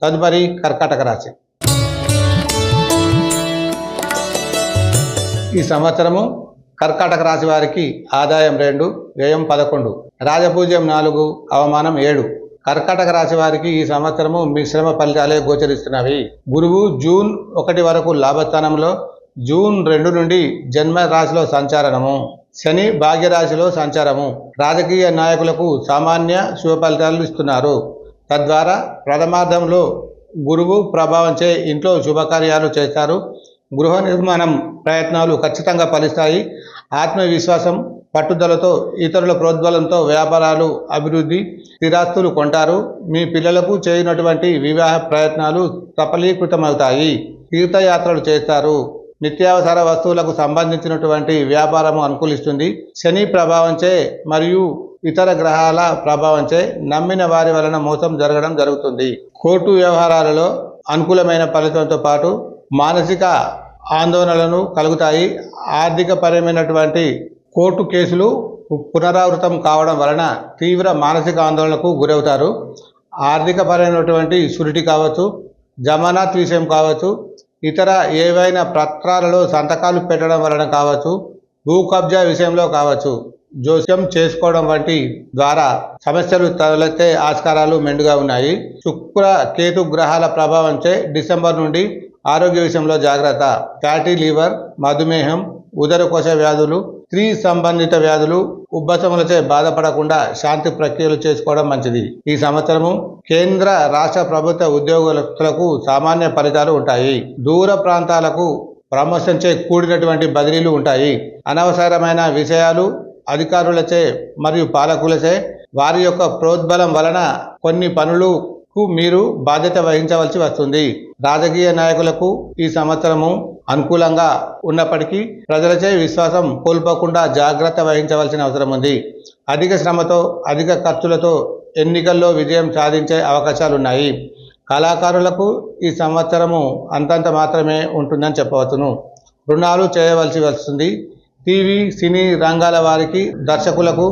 తదుపరి కర్కాటక రాశి. ఈ సంవత్సరము కర్కాటక రాశి వారికి ఆదాయం 2, వ్యయం 11, రాజపూజ్యం 4, అవమానం 7. కర్కాటక రాశి వారికి ఈ సంవత్సరము మిశ్రమ ఫలితాలే గోచరిస్తున్నవి. గురువు జూన్ 1 వరకు లాభస్థానంలో, జూన్ 2 నుండి జన్మ రాశిలో సంచారము, శని భాగ్యరాశిలో సంచారము రాజకీయ నాయకులకు సామాన్య శుభ ఫలితాలు ఇస్తున్నారు. తద్వారా ప్రథమార్థంలో గురువు ప్రభావంచే ఇంట్లో శుభకార్యాలు చేస్తారు. గృహ నిర్మాణం ప్రయత్నాలు ఖచ్చితంగా ఫలిస్తాయి. ఆత్మవిశ్వాసం పట్టుదలతో ఇతరుల ప్రోద్బలంతో వ్యాపారాలు అభివృద్ధి, స్థిరాస్తులు కొంటారు. మీ పిల్లలకు చేయనటువంటి వివాహ ప్రయత్నాలు సఫలీకృతమవుతాయి. తీర్థయాత్రలు చేస్తారు. నిత్యావసర వస్తువులకు సంబంధించినటువంటి వ్యాపారము అనుకూలిస్తుంది. శని ప్రభావంచే మరియు ఇతర గ్రహాల ప్రభావంచే నమ్మిన వారి వలన మోసం జరగడం జరుగుతుంది. కోర్టు వ్యవహారాలలో అనుకూలమైన ఫలితంతో పాటు మానసిక ఆందోళనలు కలుగుతాయి. ఆర్థిక పరమైనటువంటి కోర్టు కేసులు పునరావృతం కావడం వలన తీవ్ర మానసిక ఆందోళనకు గురవుతారు. ఆర్థిక పరమైనటువంటి షూరిటీ కావచ్చు, జమానత్ విషయం కావచ్చు, ఇతర ఏవైనా పత్రాలలో సంతకాలు పెట్టడం వలన కావచ్చు, భూ కబ్జా విషయంలో కావచ్చు, జోస్యం చేసుకోవడం వంటి ద్వారా సమస్యలు తలెత్తే ఆస్కారాలు మెండుగా ఉన్నాయి. శుక్ర కేతు గ్రహాల ప్రభావంచే డిసెంబర్ నుండి ఆరోగ్య విషయంలో జాగ్రత్త. ఫ్యాటీ లివర్, మధుమేహం, ఉదరకోశ వ్యాధులు, స్త్రీ సంబంధిత వ్యాధులు, ఉబ్బసములచే బాధపడకుండా శాంతి ప్రక్రియలు చేసుకోవడం మంచిది. ఈ సంవత్సరము కేంద్ర రాష్ట్ర ప్రభుత్వ ఉద్యోగులకు సామాన్య ఫలితాలు ఉంటాయి. దూర ప్రాంతాలకు ప్రమోషన్చే కూడినటువంటి బదిలీలు ఉంటాయి. అనవసరమైన విషయాలు అధికారులచే మరియు పాలకులచే వారి యొక్క ప్రోద్బలం వలన కొన్ని పనులకు మీరు బాధ్యత వహించవలసి వస్తుంది. రాజకీయ నాయకులకు ఈ సంవత్సరము అనుకూలంగా ఉన్నప్పటికీ ప్రజలచే విశ్వాసం కోల్పోకుండా జాగ్రత్త వహించవలసిన అవసరం ఉంది. అధిక శ్రమతో, అధిక ఖర్చులతో ఎన్నికల్లో విజయం సాధించే అవకాశాలున్నాయి. కళాకారులకు ఈ సంవత్సరము అంతంత మాత్రమే ఉంటుందని చెప్పవచ్చును. రుణాలు చేయవలసి వస్తుంది. టీవీ, సినీ రంగాల వారికి, దర్శకులకు,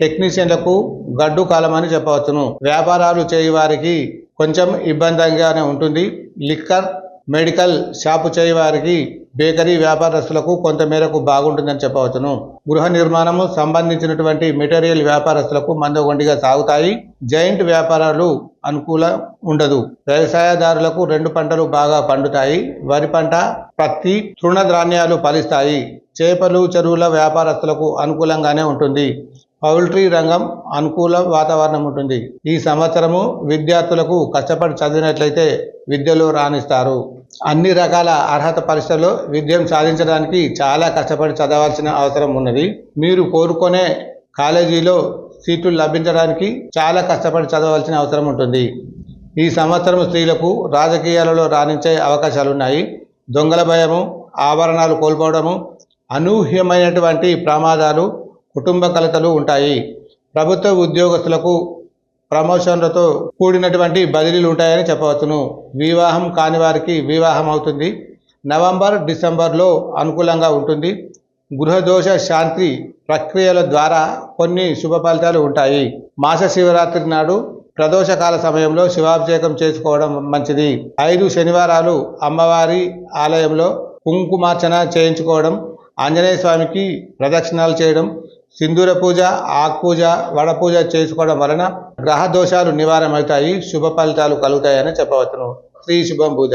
టెక్నీషియన్లకు గడ్డు కాలం అని చెప్పవచ్చును. వ్యాపారాలు చేయ వారికి కొంచెం ఇబ్బందిగానే ఉంటుంది. లిక్కర్, మెడికల్ షాపు చేయవారికి, బేకరీ వ్యాపారస్తులకు కొంతమేరకు బాగుంటుందని చెప్పవచ్చును. గృహ నిర్మాణము సంబంధించినటువంటి మెటీరియల్ వ్యాపారస్తులకు మందగొండిగా సాగుతాయి. జైంట్ వ్యాపారాలు అనుకూల ఉండదు. వ్యవసాయదారులకు 2 పంటలు బాగా పండుతాయి. వరి పంట, పత్తి, తృణధాన్యాలు ఫలిస్తాయి. చేపలు, చెరువుల వ్యాపారస్తులకు అనుకూలంగానే ఉంటుంది. పౌల్ట్రీ రంగం అనుకూల వాతావరణం ఉంటుంది. ఈ సంవత్సరము విద్యార్థులకు కష్టపడి చదివినట్లయితే విద్యలో రాణిస్తారు. అన్ని రకాల అర్హత పరీక్షల్లో విద్యను సాధించడానికి చాలా కష్టపడి చదవాల్సిన అవసరం ఉన్నది. మీరు కోరుకునే కాలేజీలో సీట్లు లభించడానికి చాలా కష్టపడి చదవాల్సిన అవసరం ఉంటుంది. ఈ సంవత్సరం స్త్రీలకు రాజకీయాలలో రాణించే అవకాశాలున్నాయి. దొంగల భయము, ఆభరణాలు కోల్పోవడము, అనూహ్యమైనటువంటి ప్రమాదాలు, కుటుంబ కలతలు ఉంటాయి. ప్రభుత్వ ఉద్యోగస్తులకు ప్రమోషన్లతో కూడినటువంటి బదిలీలు ఉంటాయని చెప్పవచ్చును. వివాహం కాని వారికి వివాహం అవుతుంది. నవంబర్, డిసెంబర్లో అనుకూలంగా ఉంటుంది. గృహదోష శాంతి ప్రక్రియల ద్వారా కొన్ని శుభ ఫలితాలు ఉంటాయి. మాస శివరాత్రి నాడు ప్రదోషకాల సమయంలో శివాభిషేకం చేసుకోవడం మంచిది. 5 శనివారాలు అమ్మవారి ఆలయంలో కుంకుమార్చన చేయించుకోవడం, ఆంజనేయ స్వామికి ప్రదక్షిణాలు చేయడం, సింధూర పూజ, ఆకు పూజ, వడ పూజ చేసుకోవడం వలన గ్రహ దోషాలు నివారణ అవుతాయి. శుభ ఫలితాలు కలుగుతాయని చెప్పవచ్చును. శ్రీ శుభం పూజ.